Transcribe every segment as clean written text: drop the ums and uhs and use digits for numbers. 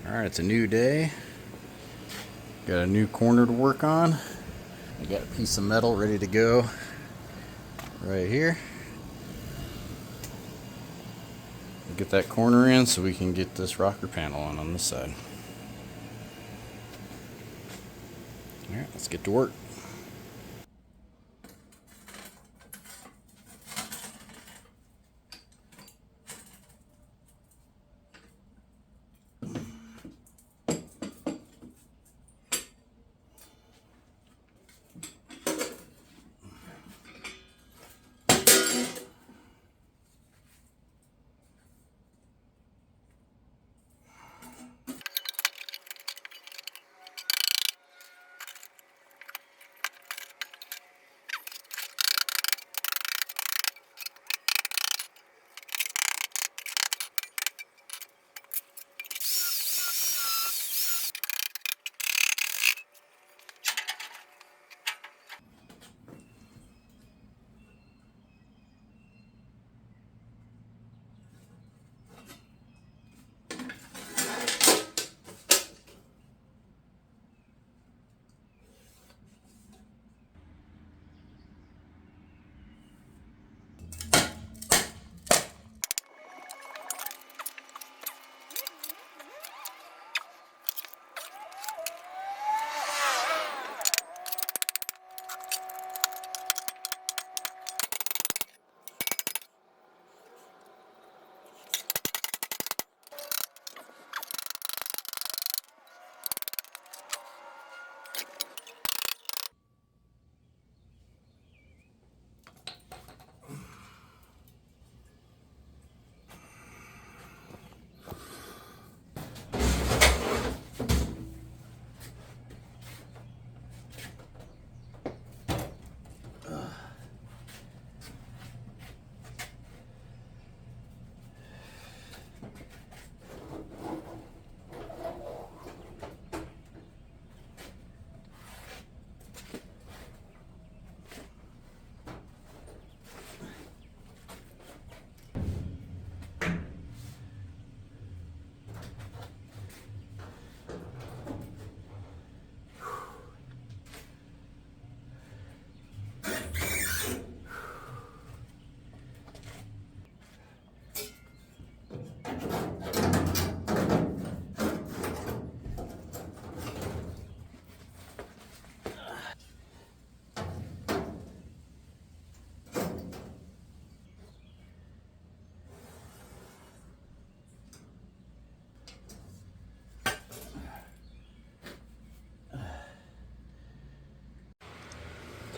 Alright, it's a new day. Got a new corner to work on. I got a piece of metal ready to go right here. We'll get that corner in so we can get this rocker panel on this side. Alright, let's get to work.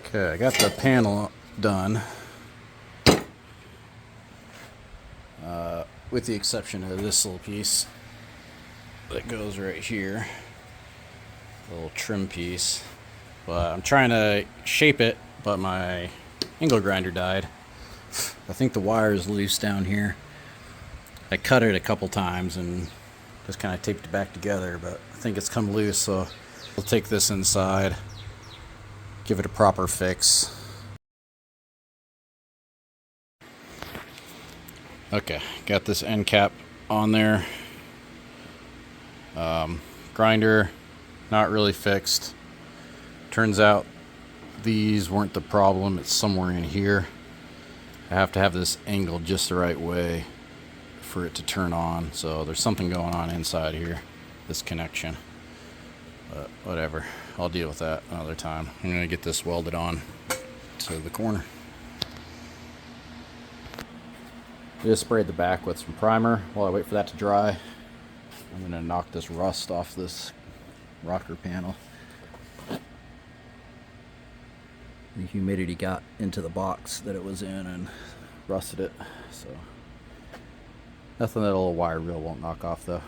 Okay, I got the panel done, with the exception of this little piece that goes right here, the little trim piece. But I'm trying to shape it, but my angle grinder died. I think the wire is loose down here. I cut it a couple times and just kind of taped it back together, but I think it's come loose, so we'll take this inside, give it a proper fix. Okay, got this end cap on there. Grinder, not really fixed. Turns out these weren't the problem, it's somewhere in here. I have to have this angled just the right way for it to turn on, so there's something going on inside here, this connection. But whatever, I'll deal with that another time. I'm gonna get this welded on to the corner. I just sprayed the back with some primer while I wait for that to dry. I'm gonna knock this rust off this rocker panel. The humidity got into the box that it was in and rusted it, so nothing that a little wire reel won't knock off though.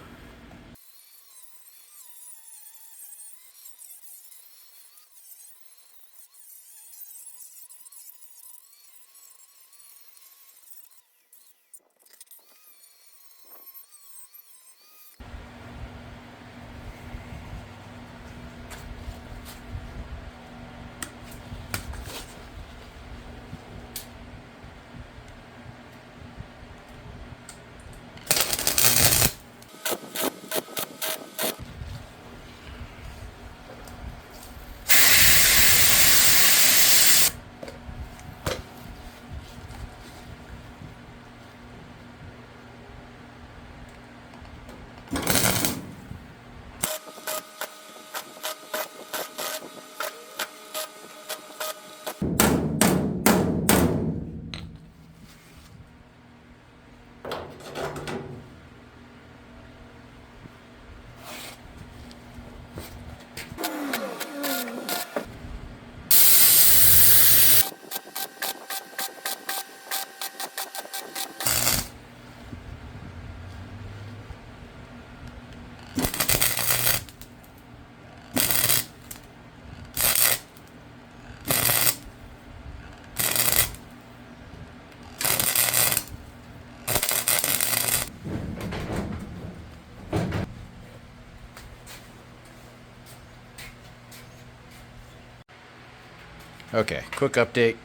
Okay, quick update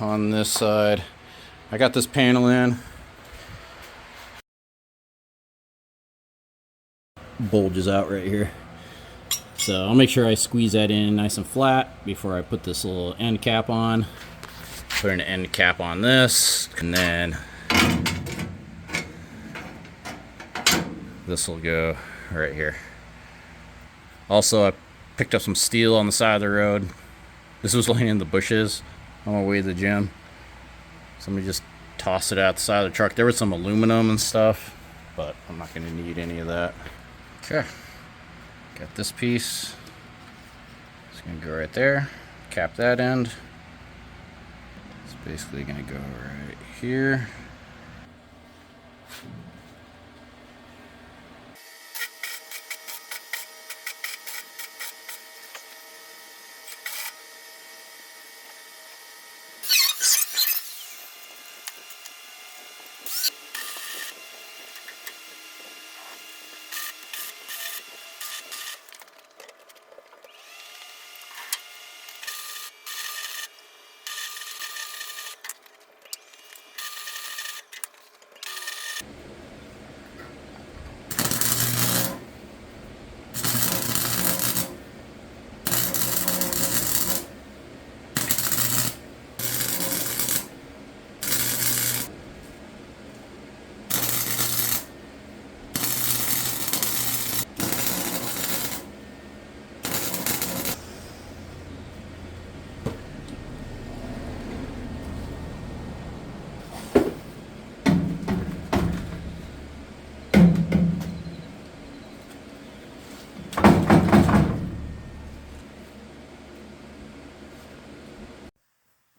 on this side. I got this panel in. Bulges out right here. So I'll make sure I squeeze that in nice and flat before I put this little end cap on. Put an end cap on this, and then this will go right here. Also, I picked up some steel on the side of the road. This was laying in the bushes on my way to the gym. Somebody just tossed it out the side of the truck. There was some aluminum and stuff, but I'm not going to need any of that. Okay, got this piece. It's going to go right there. Cap that end. It's basically going to go right here.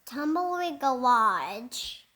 Tumbleweed Garage.